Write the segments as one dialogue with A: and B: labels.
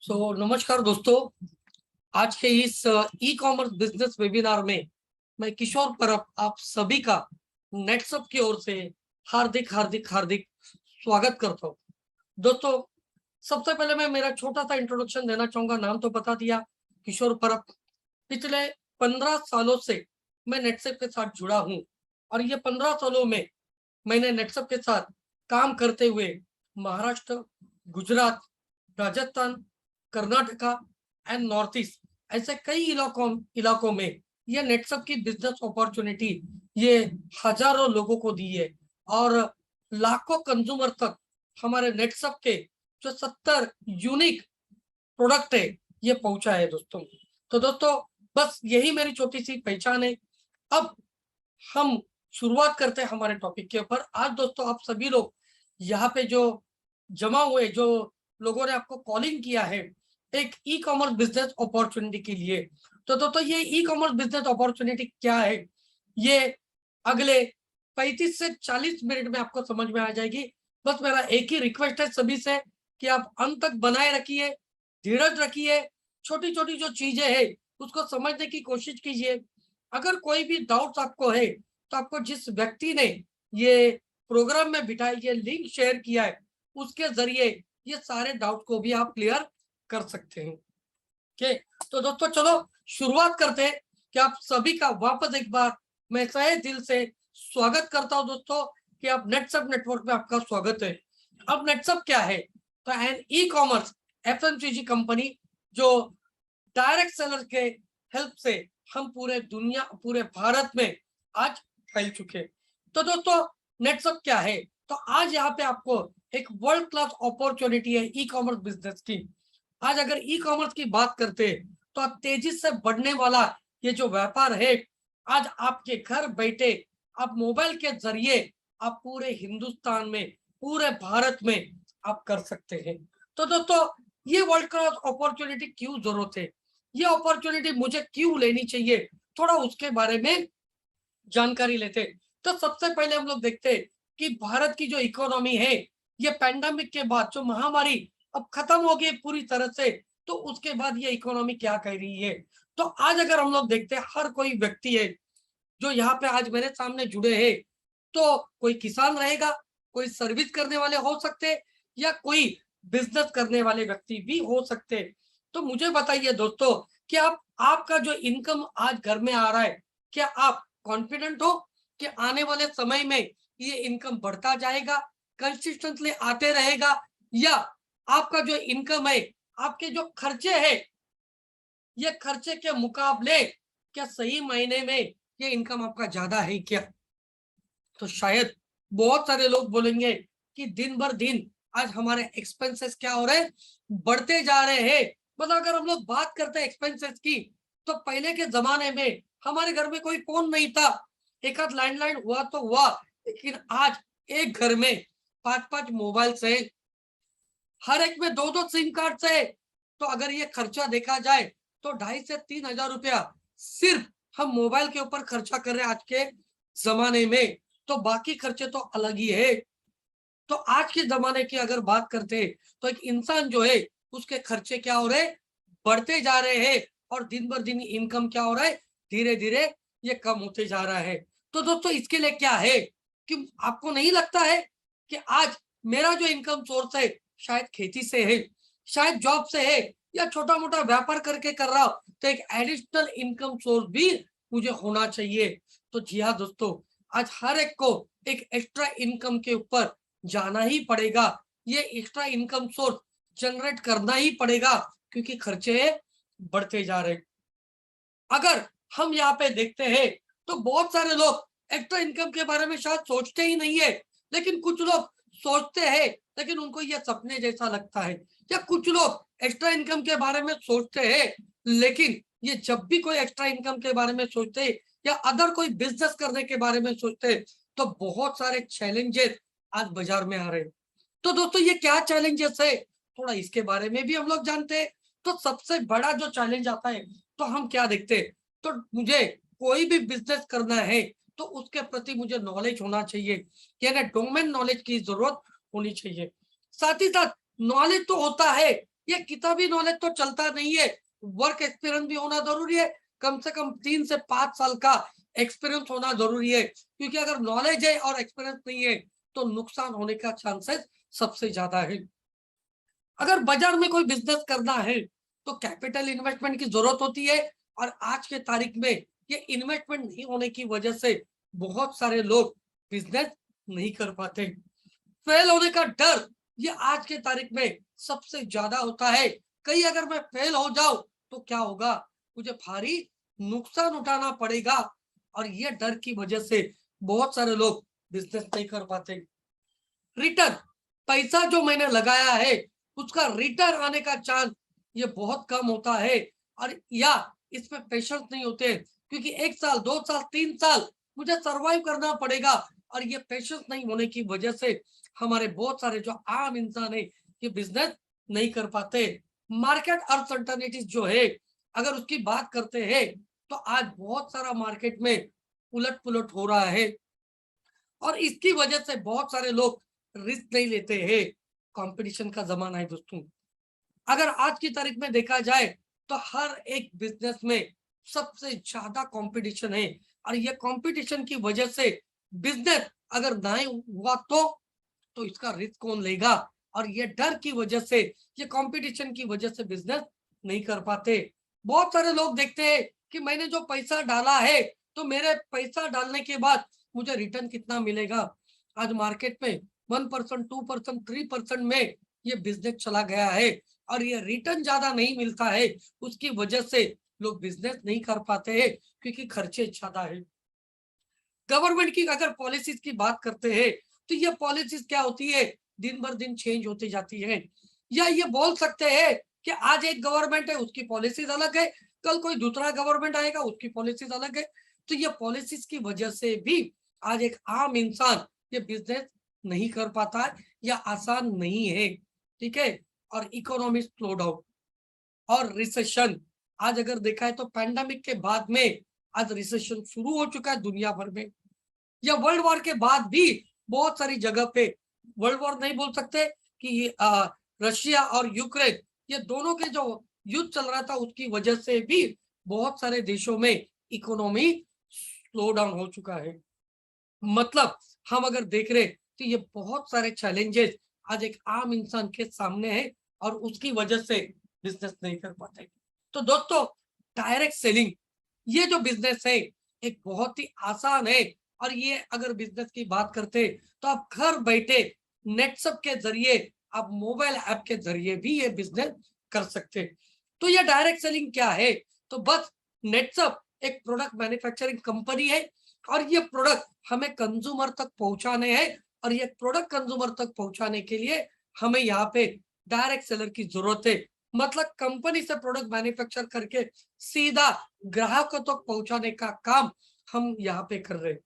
A: नमस्कार दोस्तों। आज के इस ई कॉमर्स बिजनेस वेबिनार में मैं किशोर परब आप सभी का नेटसप की ओर से हार्दिक हार्दिक हार्दिक स्वागत करता हूँ। दोस्तों, सबसे पहले मैं मेरा छोटा सा इंट्रोडक्शन देना चाहूंगा। नाम तो बता दिया, किशोर परब। पिछले 15 सालों से मैं नेटसप के साथ जुड़ा हूँ और ये 15 सालों में मैंने नेटसप के साथ काम करते हुए Maharashtra, Gujarat, Rajasthan, Karnataka and north east ऐसे कई इलाकों में ये नेटसप की बिजनेस अपॉर्चुनिटी ये हजारों लोगों को दी है और लाखों कंज्यूमर तक हमारे नेटसप के जो 70 यूनिक प्रोडक्ट है ये पहुंचा है दोस्तों। तो दोस्तों, बस यही मेरी छोटी सी पहचान है। अब हम शुरुआत करते हैं हमारे टॉपिक के ऊपर। आज दोस्तों, आप सभी लोग यहाँ पे जो जमा हुए, जो लोगों ने आपको कॉलिंग किया है एक ई कॉमर्स बिजनेस अपॉर्चुनिटी के लिए, तो दोस्तों ये ई कॉमर्स बिजनेस अपॉर्चुनिटी क्या है ये अगले 35 से 40 मिनट में आपको समझ में आ जाएगी। बस मेरा एक ही रिक्वेस्ट है सभी से कि आप अंत तक बनाए रखिए, धीरज रखिए, छोटी छोटी जो चीजें है उसको समझने की कोशिश कीजिए। अगर कोई भी डाउट आपको है तो आपको जिस व्यक्ति ने ये प्रोग्राम में बिठाई ये लिंक शेयर किया है उसके जरिए ये सारे डाउट को भी आप क्लियर कर सकते हैं। ओके, तो दोस्तों चलो शुरुआत करते हैं कि आप सभी का वापस एक बार मैं तहे दिल से स्वागत करता हूं दोस्तों कि आप नेटसप नेटवर्क में आपका स्वागत है। अब नेटसप क्या है? तो an e commerce FMCG company जो डायरेक्ट सेलर के हेल्प से हम पूरे भारत में आज फैल चुके। तो दोस्तों, नेटसप क्या है? तो आज यहाँ पे आपको एक वर्ल्ड क्लास अपॉर्चुनिटी है ई कॉमर्स बिजनेस की। आज अगर ई कॉमर्स की बात करते हैं तो आप तेजी से बढ़ने वाला ये जो व्यापार है, आज आपके घर बैठे आप मोबाइल के जरिए आप पूरे हिंदुस्तान में, पूरे भारत में आप कर सकते हैं। तो दोस्तों, ये वर्ल्ड क्लास अपॉर्चुनिटी क्यों जरूरत है, ये अपॉर्चुनिटी मुझे क्यों लेनी चाहिए, थोड़ा उसके बारे में जानकारी लेते। तो सबसे पहले हम लोग देखते हैं कि भारत की जो इकोनॉमी है ये पैंडेमिक के बाद जो महामारी अब खत्म हो गई पूरी तरह से, तो उसके बाद ये इकोनॉमी क्या कह रही है। तो आज अगर हम लोग देखते हैं, हर कोई व्यक्ति है जो यहाँ पे आज मेरे सामने जुड़े हैं, तो कोई किसान रहेगा, कोई सर्विस करने वाले हो सकते, या कोई बिजनेस करने वाले व्यक्ति भी हो सकते। तो मुझे बताइए दोस्तों कि आपका जो इनकम आज घर में आ रहा है, क्या आप कॉन्फिडेंट हो कि आने वाले समय में ये इनकम बढ़ता जाएगा, कंसिस्टेंटली आते रहेगा, या आपका जो इनकम है, आपके जो खर्चे हैं, ये खर्चे के मुकाबले क्या सही मायने में ये इनकम आपका ज्यादा है क्या? तो शायद बहुत सारे लोग बोलेंगे कि दिन भर दिन आज हमारे एक्सपेंसेस क्या हो रहे हैं, बढ़ते जा रहे हैं। मतलब अगर हम लोग बात करते हैं एक्सपेंसेस की, तो पहले के जमाने में हमारे घर में कोई फोन नहीं था, एक आध लैंडलाइन हुआ तो हुआ, लेकिन आज एक घर में 5-5 मोबाइल से, हर एक में 2-2 सिम कार्ड से। तो अगर ये खर्चा देखा जाए तो 2,500 से 3,000 रुपया सिर्फ हम मोबाइल के ऊपर खर्चा कर रहे हैं आज के जमाने में। तो बाकी खर्चे तो अलग ही है। तो आज के जमाने की अगर बात करते हैं तो एक इंसान जो है उसके खर्चे क्या हो रहे हैं, बढ़ते जा रहे हैं, और दिन भर दिन इनकम क्या हो रहा है, धीरे धीरे ये कम होते जा रहा है। तो दोस्तों, इसके लिए क्या है कि आपको नहीं लगता है कि आज मेरा जो इनकम सोर्स है शायद खेती से है, शायद जॉब से है, या छोटा मोटा व्यापार करके कर रहा हूं, तो एक एडिशनल इनकम सोर्स भी मुझे होना चाहिए। तो जी हाँ दोस्तों, आज हर एक को एक एक्स्ट्रा इनकम के ऊपर जाना ही पड़ेगा, ये एक्स्ट्रा इनकम सोर्स जनरेट करना ही पड़ेगा, क्योंकि खर्चे बढ़ते जा रहे। अगर हम यहाँ पे देखते हैं तो बहुत सारे लोग एक्स्ट्रा इनकम के बारे में शायद सोचते ही नहीं है, लेकिन कुछ लोग सोचते हैं लेकिन उनको यह सपने जैसा लगता है, या कुछ लोग एक्स्ट्रा इनकम के बारे में सोचते हैं लेकिन ये जब भी कोई एक्स्ट्रा इनकम के बारे में सोचते हैं या अदर कोई बिजनेस करने के बारे में सोचते हैं, तो बहुत सारे चैलेंजेस आज बाजार में आ रहे हैं। तो दोस्तों, ये क्या चैलेंजेस है, थोड़ा इसके बारे में भी हम लोग जानते हैं। तो सबसे बड़ा जो चैलेंज आता है तो हम क्या देखते हैं, तो मुझे कोई भी बिजनेस करना है तो उसके प्रति मुझे नॉलेज होना चाहिए, यानी डोमेन नॉलेज की जरूरत होनी चाहिए। साथ ही साथ नॉलेज तो होता है, ये किताबी नॉलेज तो चलता नहीं है, वर्क एक्सपीरियंस भी होना जरूरी है, कम से कम 3 से 5 साल का एक्सपीरियंस होना जरूरी है, क्योंकि अगर नॉलेज है और एक्सपीरियंस नहीं है तो नुकसान होने का चांसेस सबसे ज्यादा है। अगर बाजार में कोई बिजनेस करना है तो कैपिटल इन्वेस्टमेंट की जरूरत होती है, और आज के तारीख में ये इन्वेस्टमेंट नहीं होने की वजह से बहुत सारे लोग बिजनेस नहीं कर पाते। फेल होने का डर ये आज के तारीख में सबसे ज्यादा होता है। कहीं अगर मैं फेल हो जाऊं तो क्या होगा, मुझे भारी नुकसान उठाना पड़ेगा, और ये डर की वजह से बहुत सारे लोग बिजनेस नहीं कर पाते। रिटर्न, पैसा जो मैंने लगाया है उसका रिटर्न आने का चांस ये बहुत कम होता है, और या इसमें पेशेंस नहीं होते, क्योंकि 1 साल 2 साल 3 साल मुझे सरवाइव करना पड़ेगा, और ये पेशेंस नहीं होने की वजह से हमारे बहुत सारे जो आम इंसान है ये बिजनेस नहीं कर पाते। मार्केट अनसर्टेनिटीज जो है अगर उसकी बात करते हैं तो आज बहुत सारा मार्केट में उलट पुलट हो रहा है, और इसकी वजह से बहुत सारे लोग रिस्क नहीं लेते हैं। कंपटीशन का जमाना है दोस्तों। अगर आज की तारीख में देखा जाए तो हर एक बिजनेस में सबसे ज्यादा कंपटीशन है, और ये कंपटीशन की वजह से बिजनेस अगर नहीं हुआ तो इसका रिस्क कौन लेगा, और ये डर की वजह से, ये कंपटीशन की वजह से बिजनेस नहीं कर पाते। बहुत सारे लोग देखते हैं कि मैंने जो पैसा डाला है तो मेरे पैसा डालने के बाद मुझे रिटर्न कितना मिलेगा। आज मार्केट में 1%, 2%, 3% में ये बिजनेस चला गया है, और ये रिटर्न ज्यादा नहीं मिलता है, उसकी वजह से लोग बिजनेस नहीं कर पाते हैं, क्योंकि खर्चे ज्यादा है। गवर्नमेंट की अगर पॉलिसीज की बात करते हैं तो ये पॉलिसीज क्या होती है, दिन भर दिन चेंज होती जाती है, या ये बोल सकते हैं कि आज एक गवर्नमेंट है उसकी पॉलिसीज अलग है, कल कोई दूसरा गवर्नमेंट आएगा उसकी पॉलिसीज अलग है। तो ये पॉलिसीज की वजह से भी आज एक आम इंसान ये बिजनेस नहीं कर पाता है, या आसान नहीं है। ठीक है। और इकोनॉमिक स्लो डाउन और रिसेशन, आज अगर देखा है तो पैंडेमिक के बाद में आज रिसेशन शुरू हो चुका है दुनिया भर में, या वर्ल्ड वॉर के बाद भी बहुत सारी जगह पे, वर्ल्ड वॉर नहीं बोल सकते कि रशिया और यूक्रेन ये दोनों के जो युद्ध चल रहा था उसकी वजह से भी बहुत सारे देशों में इकोनॉमी स्लो डाउन हो चुका है। मतलब हम अगर देख रहे तो ये बहुत सारे चैलेंजेस आज एक आम इंसान के सामने है, और उसकी वजह से बिजनेस नहीं कर पाते। तो दोस्तों, डायरेक्ट सेलिंग ये जो बिजनेस है एक बहुत ही आसान है, और ये अगर बिजनेस की बात करते तो आप घर बैठे नेटसप के जरिए, आप मोबाइल ऐप के जरिए भी ये बिजनेस कर सकते। तो ये डायरेक्ट सेलिंग क्या है, तो बस नेटसप एक प्रोडक्ट मैन्युफैक्चरिंग कंपनी है, और ये प्रोडक्ट हमें कंज्यूमर तक पहुंचाने हैं, और ये प्रोडक्ट कंज्यूमर तक पहुंचाने के लिए हमें यहाँ पे डायरेक्ट सेलर की जरूरत है। मतलब कंपनी से प्रोडक्ट मैन्युफैक्चर करके सीधा ग्राहकों तक पहुंचाने का काम हम यहाँ पे कर रहे हैं।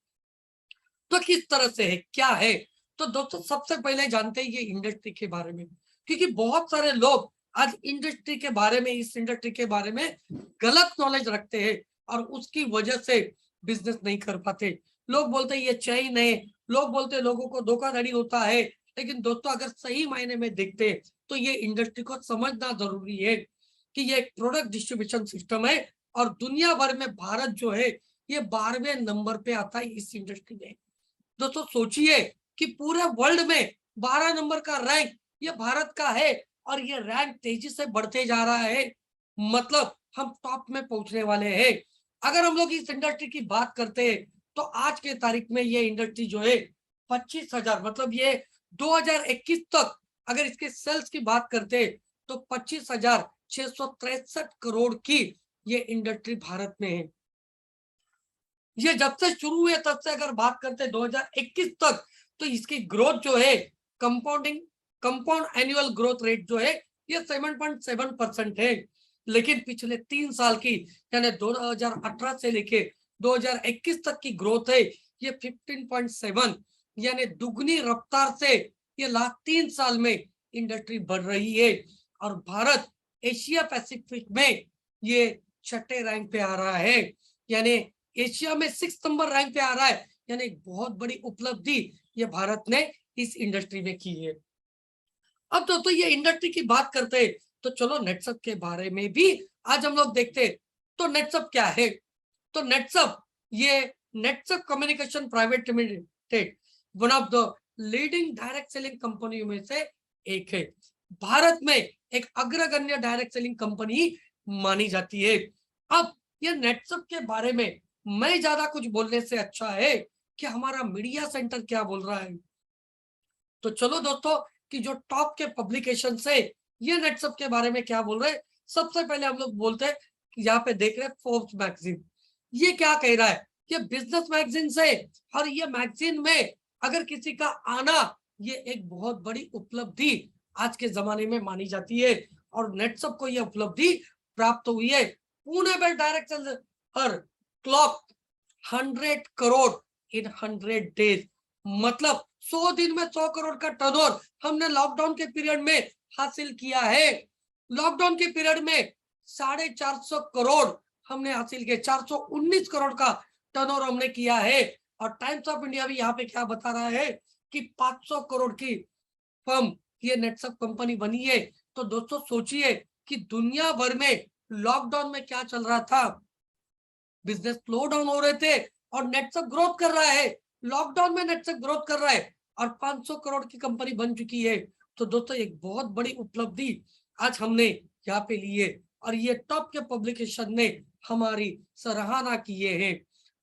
A: तो किस तरह से है, क्या है, तो दोस्तों सबसे पहले जानते हैं ये इंडस्ट्री के बारे में, क्योंकि बहुत सारे लोग आज इंडस्ट्री के बारे में, इस इंडस्ट्री के बारे में गलत नॉलेज रखते हैं, और उसकी वजह से बिजनेस नहीं कर पाते। लोग बोलते हैं ये चैन है, लोग बोलते हैं लोगों को धोखाधड़ी होता है, लेकिन दोस्तों अगर सही मायने में देखते हैं तो ये इंडस्ट्री को समझना जरूरी है कि ये एक प्रोडक्ट डिस्ट्रीब्यूशन सिस्टम है, और दुनिया भर में भारत जो है ये 12वें नंबर पे आता है इस इंडस्ट्री में। दोस्तों सोचिए कि पूरे वर्ल्ड में 12 नंबर का रैंक ये भारत का है, और ये रैंक तेजी से बढ़ते जा रहा है, मतलब हम टॉप में पहुंचने वाले हैं। अगर हम लोग इस इंडस्ट्री की बात करते हैं तो आज के तारीख में ये इंडस्ट्री जो है 25,000, मतलब ये 2021 तक अगर इसके सेल्स की बात करते हैं तो 25,663 करोड़ की ये इंडस्ट्री भारत में है। ये जब से शुरू हुए तब से अगर बात करते हैं 2021 तक, तो इसकी ग्रोथ जो है कंपाउंड एनुअल ग्रोथ रेट जो है ये 7.7% है। लेकिन पिछले 3 साल की यानी 2018 से लेके 2021 तक की ग्रोथ है ये 15.7, यानी दुगनी रफ्तार से ये लास्ट 3 साल में इंडस्ट्री बढ़ रही है, और भारत एशिया पैसिफिक में ये 6ठे रैंक पे आ रहा है, यानी एशिया में 6 नंबर रैंक पे आ रहा है, यानी एक बहुत बड़ी उपलब्धि ये भारत ने इस इंडस्ट्री में की है। अब तो ये इंडस्ट्री की बात करते हैं तो चलो नेटसप के बारे में भी आज हम लोग देखते हैं। तो नेटसप क्या है? तो नेटसप ये Netsurf communication private limited one of the leading direct selling कंपनियों में से एक है। भारत में एक अग्रगण्य डायरेक्ट सेलिंग कंपनी मानी जाती है। अब ये नेटसप के बारे में मैं ज्यादा कुछ बोलने से अच्छा है कि हमारा मीडिया सेंटर क्या बोल रहा है। तो चलो दोस्तों कि जो टॉप के पब्लिकेशन से ये नेटसप के बारे में क्या बोल रहे हैं। सबसे पहले हम लोग बोलते हैं, यहाँ पे देख रहे हैं फोर्ब्स मैगजीन, ये क्या कह रहा है, ये बिजनेस मैगजीन से, और ये मैगजीन में अगर किसी का आना ये एक बहुत बड़ी उपलब्धि आज के जमाने में मानी जाती है। और नेटसप को यह उपलब्धि प्राप्त हुई है। पुणे में डायरेक्ट हर क्लॉक 100 करोड़ इन 100 डेज, मतलब 100 दिन में 100 करोड़ का टर्नओवर हमने लॉकडाउन के पीरियड में हासिल किया है। लॉकडाउन के पीरियड में 450 करोड़ हमने हासिल किया, 419 करोड़ का टर्नओवर हमने किया है। और टाइम्स ऑफ इंडिया भी यहाँ पे क्या बता रहा है कि 500 करोड़ की फर्म ये नेटसप कंपनी बनी है। तो दोस्तों सोचिए कि दुनिया भर में लॉकडाउन में क्या चल रहा था, बिजनेस स्लो डाउन हो रहे थे और नेटसप ग्रोथ कर रहा है। लॉकडाउन में नेटसप ग्रोथ कर रहा है और 500 करोड़ की कंपनी बन चुकी है। तो दोस्तों एक बहुत बड़ी उपलब्धि आज हमने यहाँ पे ली है और ये टॉप के पब्लिकेशन ने हमारी सराहना किए हैं।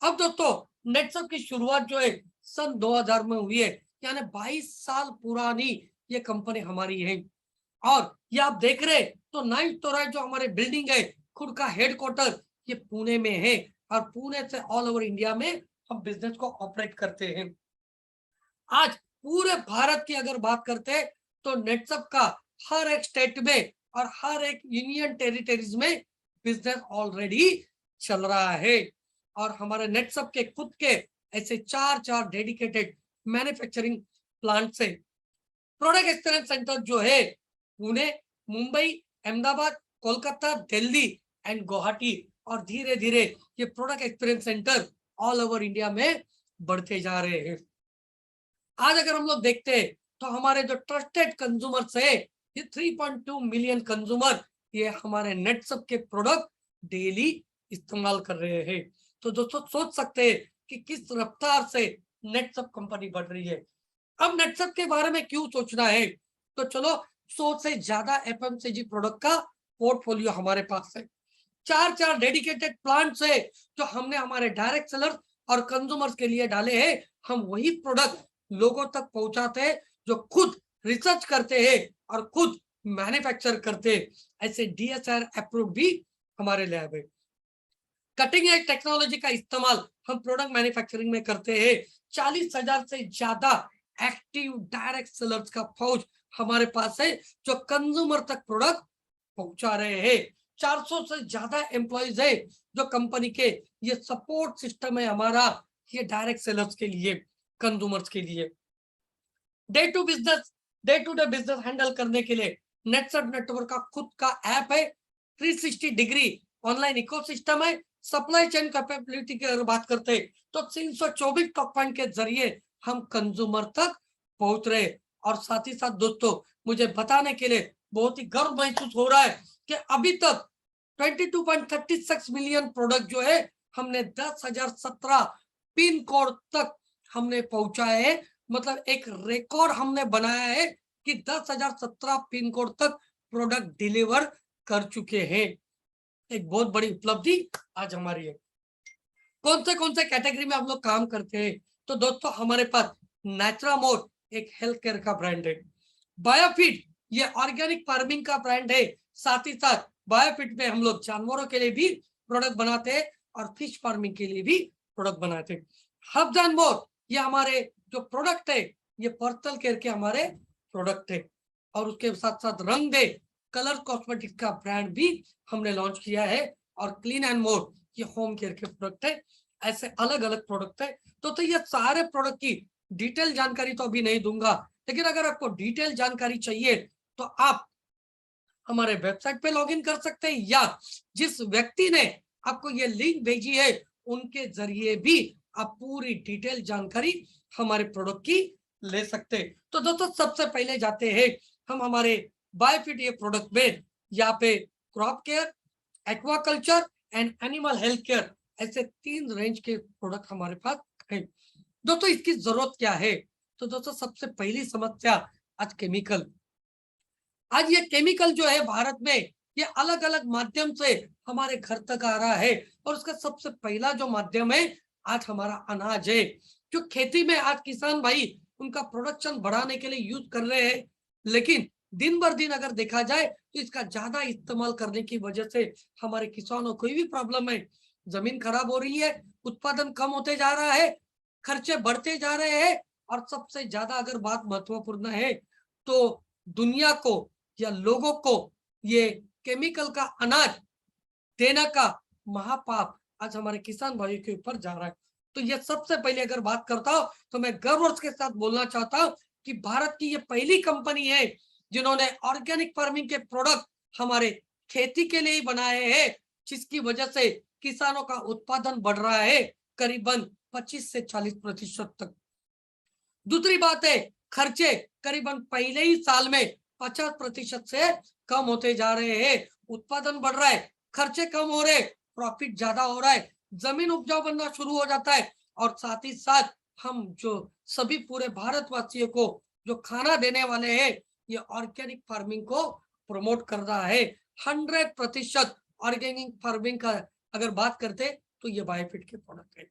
A: अब दोस्तों नेटसप की शुरुआत जो है सन 2000 में हुई है, यानी 22 साल पुरानी ये कंपनी हमारी है। और ये आप देख रहे तो 9th फ्लोर जो हमारे बिल्डिंग है, खुद का हेडक्वार्टर ये पुणे में है और पुणे से ऑल ओवर इंडिया में हम बिजनेस को ऑपरेट करते हैं। आज पूरे भारत की अगर बात करते हैं तो नेटसप का हर एक स्टेट में और हर एक यूनियन टेरिटरीज में बिजनेस ऑलरेडी चल रहा है। और हमारे नेटसप के खुद के ऐसे चार डेडिकेटेड मैन्युफैक्चरिंग प्लांट से प्रोडक्ट एक्सलेंस सेंटर जो है पुणे, मुंबई, अहमदाबाद, कोलकाता, दिल्ली एंड गुवाहाटी, और धीरे धीरे ये product experience centre all over India में बढ़ते जा रहे हैं। आज अगर हम लोग देखते हैं तो हमारे जो ट्रस्टेड कंज्यूमर्स है ये 3.2 मिलियन कंज्यूमर ये हमारे नेटसप के प्रोडक्ट डेली इस्तेमाल कर रहे हैं। तो दोस्तों सोच सकते हैं कि किस रफ्तार से नेटसप कंपनी बढ़ रही है। अब नेटसप के बारे में क्यों सोचना है, तो चलो 100 से ज्यादा एफएमसीजी प्रोडक्ट का पोर्टफोलियो हमारे पास है। चार डेडिकेटेड प्लांट्स है जो हमने हमारे डायरेक्ट सेलर और कंज्यूमर्स के लिए डाले हैं। हम वही प्रोडक्ट लोगों तक पहुंचाते हैं जो खुद रिसर्च करते हैं और खुद मैन्युफैक्चर करते हैं। ऐसे डीएसआर अप्रूव भी हमारे लैब है। कटिंग एज टेक्नोलॉजी का इस्तेमाल हम प्रोडक्ट मैन्युफैक्चरिंग में करते हैं। 40,000 से ज्यादा एक्टिव डायरेक्ट सेलर्स का फौज हमारे पास है जो कंज्यूमर तक प्रोडक्ट पहुंचा रहे हैं। 400 से ज्यादा एम्प्लॉइज है जो कंपनी के ये सपोर्ट सिस्टम है हमारा ये डायरेक्ट सेलर्स के लिए, कंज्यूमर्स के लिए। Day to day business handle करने के लिए नेटसप नेटवर्क का खुद का ऐप है। 360 डिग्री ऑनलाइन इकोसिस्टम है। सप्लाई चेन कैपेबिलिटी की अगर बात करते हैं तो 324 टॉप पॉइंट के जरिए हम कंज्यूमर तक पहुंच रहे। और साथ ही साथ दोस्तों मुझे बताने के लिए बहुत ही गर्व महसूस हो रहा है कि अभी तक 22.36 मिलियन प्रोडक्ट जो है हमने 10,017 पिन कोड तक हमने पहुंचाए है। मतलब एक रिकॉर्ड हमने बनाया है कि 10,017 पिन कोड तक प्रोडक्ट डिलीवर कर चुके हैं। एक बहुत बड़ी उपलब्धि आज हमारी है। कौन से कैटेगरी में हम लोग काम करते हैं, तो दोस्तों हमारे पास नेचुरामोर एक हेल्थ केयर का ब्रांड है। बायोफिट ये ऑर्गेनिक फार्मिंग का ब्रांड है। साथ ही साथ बायोफिट में हम लोग जानवरों के लिए भी प्रोडक्ट बनाते हैं और फिश फार्मिंग के लिए भी प्रोडक्ट बनाते हैं। हब्स एंड मोर ये हमारे जो प्रोडक्ट है ये पर्सनल केयर के हमारे प्रोडक्ट है। और उसके साथ साथ रंग दे कलर कॉस्मेटिक्स का ब्रांड भी हमने लॉन्च किया है। और क्लीन एंड मोर ये होम केयर के प्रोडक्ट है। ऐसे अलग अलग प्रोडक्ट है। तो ये सारे प्रोडक्ट की डिटेल जानकारी तो अभी नहीं दूंगा, लेकिन अगर आपको डिटेल जानकारी चाहिए तो आप हमारे वेबसाइट पे लॉगिन कर सकते हैं या जिस व्यक्ति ने आपको ये लिंक भेजी है उनके जरिए भी आप पूरी डिटेल जानकारी हमारे प्रोडक्ट की ले सकते हैं। तो दोस्तों सबसे पहले जाते हैं हम हमारे बायोफिट ये प्रोडक्ट में यहाँ पे crop care, aquaculture and animal health care, ऐसे 3 रेंज के प्रोडक्ट हमारे पास है। दोस्तों इसकी जरूरत क्या है? तो दोस्तों सबसे पहली समस्या आज केमिकल। आज ये केमिकल जो है भारत में ये अलग अलग माध्यम से हमारे घर तक आ रहा है, और उसका सबसे पहला जो माध्यम है आज हमारा अनाज है। जो खेती में आज किसान भाई उनका प्रोडक्शन बढ़ाने के लिए यूज कर रहे हैं, लेकिन दिन भर दिन अगर देखा जाए तो इसका ज्यादा इस्तेमाल करने की वजह से हमारे किसानों को भी प्रॉब्लम है। जमीन खराब हो रही है, उत्पादन कम होते जा रहा है, खर्चे बढ़ते जा रहे हैं, और सबसे ज्यादा अगर बात महत्वपूर्ण है तो दुनिया को या लोगों को ये केमिकल का अनाज देने का महापाप आज हमारे किसान भाइयों के ऊपर जा रहा है। तो ये सबसे पहले अगर बात करता हूं तो मैं गर्व के साथ बोलना चाहता हूं कि भारत की ये पहली कंपनी है जिन्होंने ऑर्गेनिक फार्मिंग के प्रोडक्ट हमारे खेती के लिए ही बनाए हैं, जिसकी वजह से किसानों का उत्पादन बढ़ रहा है करीबन 25 से 40% तक। दूसरी बात है खर्चे करीबन पहले ही साल में 50% से कम होते जा रहे हैं। उत्पादन बढ़ रहा है, खर्चे कम हो रहे, प्रॉफिट ज्यादा हो रहा है, जमीन उपजाऊ बनना शुरू हो जाता है, और साथ ही साथ हम जो सभी पूरे भारतवासियों को जो खाना देने वाले हैं ये ऑर्गेनिक फार्मिंग को प्रमोट कर रहा है। 100% ऑर्गेनिक फार्मिंग का अगर बात करते तो ये बायोफिट के प्रोडक्ट है।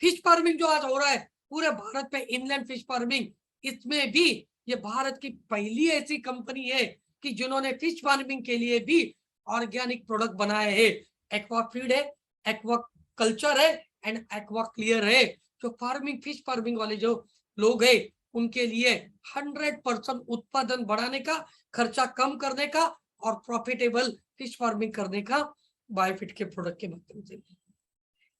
A: फिश फार्मिंग जो आज हो रहा है पूरे भारत में, इनलैंड फिश फार्मिंग, इसमें भी ये भारत की पहली ऐसी कंपनी है कि जिन्होंने फिश फार्मिंग के लिए भी ऑर्गेनिक प्रोडक्ट बनाए हैं। एक्वा फीड है, एक्वा कल्चर है एंड एक्वा क्लियर है। जो फार्मिंग फिश फार्मिंग वाले जो लोग हैं उनके लिए 100% उत्पादन बढ़ाने का, खर्चा कम करने का और प्रॉफिटेबल फिश फार्मिंग करने का बायोफिट के प्रोडक्ट के माध्यम से।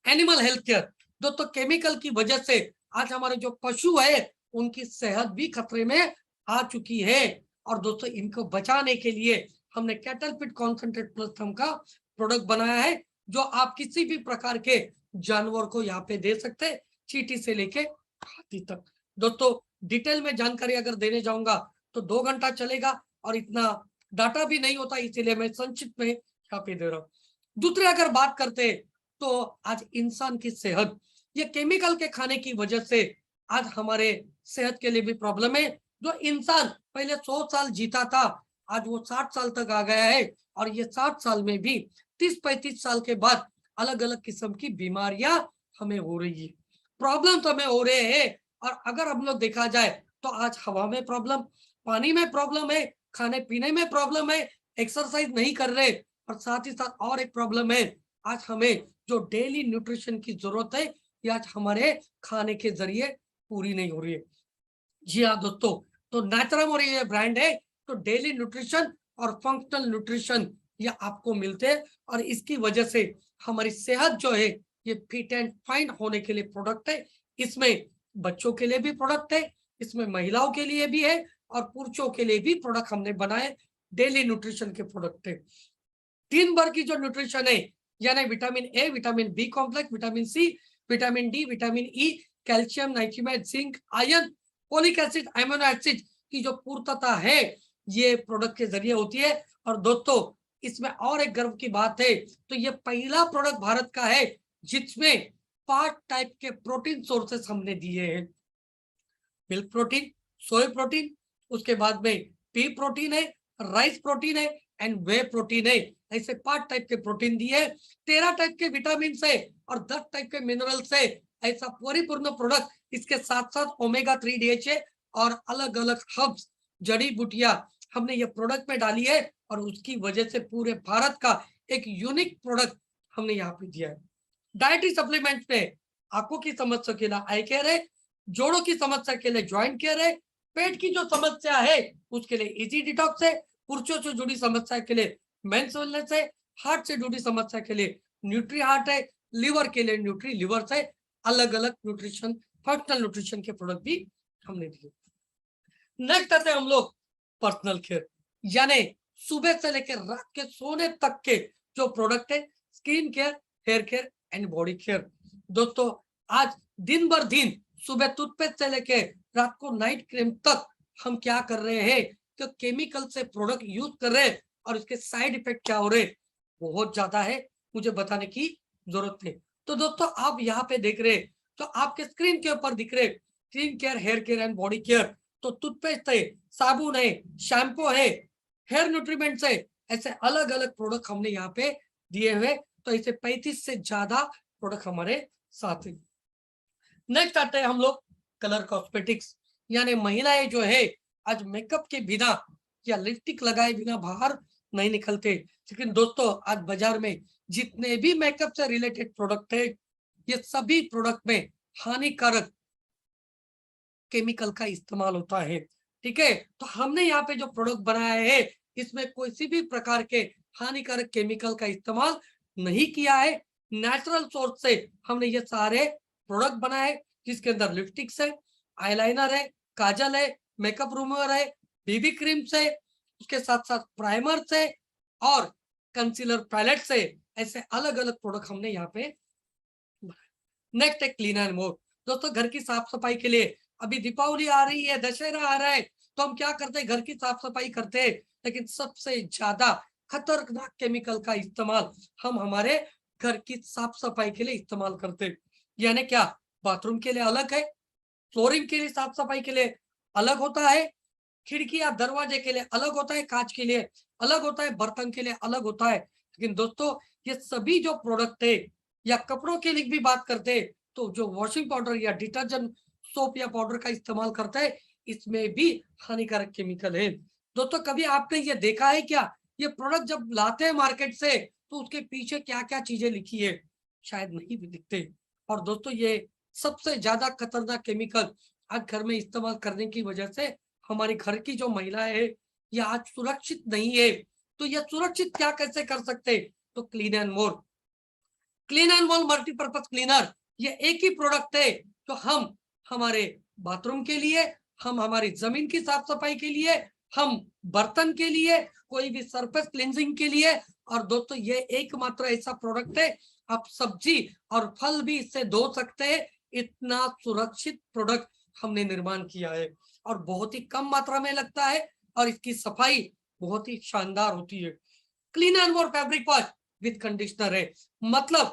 A: एनिमल हेल्थ केयर, दोस्तों केमिकल की वजह से आज हमारे जो पशु है उनकी सेहत भी खतरे में आ चुकी है, और दोस्तों इनको बचाने के लिए हमने कैटल फिट कॉन्सेंट्रेट प्लस थम का प्रोडक्ट बनाया है, जो आप किसी भी प्रकार के जानवर को यहाँ पे दे सकते हैं, चींटी से लेके हाथी तक। दोस्तों डिटेल में जानकारी अगर देने जाऊंगा तो 2 घंटा चलेगा और इतना डाटा भी नहीं होता, इसीलिए मैं संक्षिप्त में यहाँ पे दे रहा हूँ। दूसरे अगर बात करते तो आज इंसान की सेहत ये केमिकल के खाने की वजह से आज हमारे सेहत के लिए भी प्रॉब्लम है। जो इंसान पहले 100 साल जीता था आज वो 60 साल तक आ गया है, और ये 60 साल में भी 30-35 साल के बाद अलग अलग किस्म की बीमारियां हमें हो रही है, प्रॉब्लम तो हमें हो रहे हैं। और अगर हम लोग देखा जाए तो आज हवा में प्रॉब्लम, पानी में प्रॉब्लम है, खाने पीने में प्रॉब्लम है, एक्सरसाइज नहीं कर रहे, और साथ ही साथ और एक प्रॉब्लम है आज हमें जो डेली न्यूट्रिशन की जरूरत है ये आज हमारे खाने के जरिए पूरी नहीं हो रही है। जी हाँ दोस्तों, तो नेचरम और ये ब्रांड है, तो डेली न्यूट्रिशन और फंक्शनल न्यूट्रिशन ये आपको मिलते हैं, और इसकी वजह से हमारी सेहत जो है ये फिट एंड फाइन होने के लिए प्रोडक्ट है। इसमें बच्चों के लिए भी प्रोडक्ट है, इसमें महिलाओं के लिए भी है, और पुरुषों के लिए भी प्रोडक्ट हमने बनाए, डेली न्यूट्रिशन के प्रोडक्ट है। 3 बार की जो न्यूट्रिशन है यानी vitamin A, vitamin B complex, vitamin C, vitamin D, vitamin E, calcium, नाइट्रोमेट, zinc, iron, folic acid, amino acid की जो पूर्तता है ये प्रोडक्ट के जरिए होती है। और दोस्तों इसमें और एक गर्व की बात है, तो ये पहला प्रोडक्ट भारत का है जिसमें 5 टाइप के प्रोटीन सोर्सेस हमने दिए हैं। मिल्क प्रोटीन, सोय प्रोटीन, उसके बाद में पी प्रोटीन है, राइस प्रोटीन है एंड वे प्रोटीन है। ऐसे 5 टाइप के प्रोटीन दिए, 13 टाइप के विटामिन है और 10 टाइप के मिनरल्स है। ऐसा परिपूर्ण प्रोडक्ट, इसके साथ साथ ओमेगा 3 DHA और अलग अलग हर्ब्स, जड़ी बूटियां हमने ये प्रोडक्ट में डाली है, और उसकी वजह से पूरे भारत का एक यूनिक प्रोडक्ट हमने यहाँ पे दिया है। डाइटरी सप्लीमेंट में आंखों की समस्या के लिए आई केयर है, जोड़ों की समस्या के लिए ज्वाइंट केयर है, पेट की जो समस्या है उसके लिए इजी डिटॉक्स है, पुरुषों से जुड़ी समस्या के लिए मेंस वेलनेस है, हार्ट से जुड़ी समस्या के लिए न्यूट्री हार्ट है, लिवर के लिए न्यूट्री लिवर है। अलग अलग न्यूट्रिशन, फंक्शनल न्यूट्रिशन के प्रोडक्ट भी हमने दिए। नेक्स्ट आते हैं हम लोग पर्सनल केयर, यानी सुबह से लेकर रात के सोने तक के जो प्रोडक्ट है, skin care, hair care and body care. दोस्तों आज दिन भर दिन सुबह टूथपेस्ट से लेके रात को नाइट क्रीम तक हम क्या कर रहे हैं, तो केमिकल से प्रोडक्ट यूज कर रहे हैं, और इसके साइड इफेक्ट क्या हो रहे बहुत ज्यादा है, मुझे बताने की जरूरत है। तो दोस्तों आप यहाँ पे देख रहे तो आपके स्क्रीन के ऊपर दिख रहे skin care, hair care and body care. तो टूथपेस्ट है, साबुन है, शैम्पू है, हेयर न्यूट्रीमेंट्स है, ऐसे अलग अलग प्रोडक्ट हमने यहाँ पे दिए हुए। तो ऐसे 35 से ज्यादा प्रोडक्ट हमारे साथ है। नेक्स्ट आते हैं हम लोग कलर कॉस्मेटिक्स, यानी महिलाएं जो है आज मेकअप के बिना या लिपस्टिक लगाए बिना बाहर नहीं निकलते। लेकिन दोस्तों आज बाजार में जितने भी मेकअप से रिलेटेड प्रोडक्ट है, ये सभी प्रोडक्ट में हानिकारक केमिकल का इस्तेमाल होता है। ठीक है, तो हमने यहाँ पे जो प्रोडक्ट बनाया है इसमें कोई सी भी प्रकार के हानिकारक केमिकल का इस्तेमाल नहीं किया है। नेचुरल सोर्स से हमने ये सारे प्रोडक्ट बनाए, जिसके अंदर लिपस्टिक्स है, आईलाइनर है, काजल है, मेकअप रिमूवर है, बीबी क्रीम है, उसके साथ साथ प्राइमर है और कंसीलर पैलेट है। ऐसे अलग अलग प्रोडक्ट हमने यहाँ पे। नेक्स्ट है क्लीन एंड मोर। दोस्तों घर की साफ सफाई के लिए अभी दीपावली आ रही है, दशहरा आ रहा है, तो हम क्या करते हैं, घर की साफ सफाई करते हैं। लेकिन सबसे ज्यादा खतरनाक केमिकल का इस्तेमाल हम हमारे घर की साफ सफाई के लिए इस्तेमाल करते हैं। यानी क्या, बाथरूम के लिए अलग है, फ्लोरिंग के लिए साफ सफाई के लिए अलग होता है, खिड़की या दरवाजे के लिए अलग होता है, कांच के लिए अलग होता है, बर्तन के लिए अलग होता है। लेकिन दोस्तों ये सभी जो प्रोडक्ट है या कपड़ों के लिए भी बात करते हैं, तो जो वॉशिंग पाउडर या डिटर्जेंट सोप या पाउडर का इस्तेमाल करते हैं, इसमें भी हानिकारक केमिकल है। दोस्तों कभी आपने ये देखा है क्या, ये प्रोडक्ट जब लाते हैं मार्केट से तो उसके पीछे क्या क्या चीजें लिखी है, शायद नहीं भी दिखते। और दोस्तों ये सबसे ज्यादा खतरनाक केमिकल आज घर में इस्तेमाल करने की वजह से हमारी घर की जो महिलाएं है ये आज सुरक्षित नहीं है। तो ये सुरक्षित क्या कैसे कर सकते, तो clean and more. Clean and more multipurpose cleaner ये एक ही प्रोडक्ट है जो हम हमारे बाथरूम के लिए, हम हमारी जमीन की साफ सफाई के लिए, हम बर्तन के लिए, कोई भी सरफेस क्लींजिंग के लिए। और दोस्तों ये एकमात्र ऐसा प्रोडक्ट है, आप सब्जी और फल भी इससे धो सकते हैं। इतना सुरक्षित प्रोडक्ट हमने निर्माण किया है और बहुत ही कम मात्रा में लगता है और इसकी सफाई बहुत ही शानदार होती है। Clean and more fabric wash with conditioner है, मतलब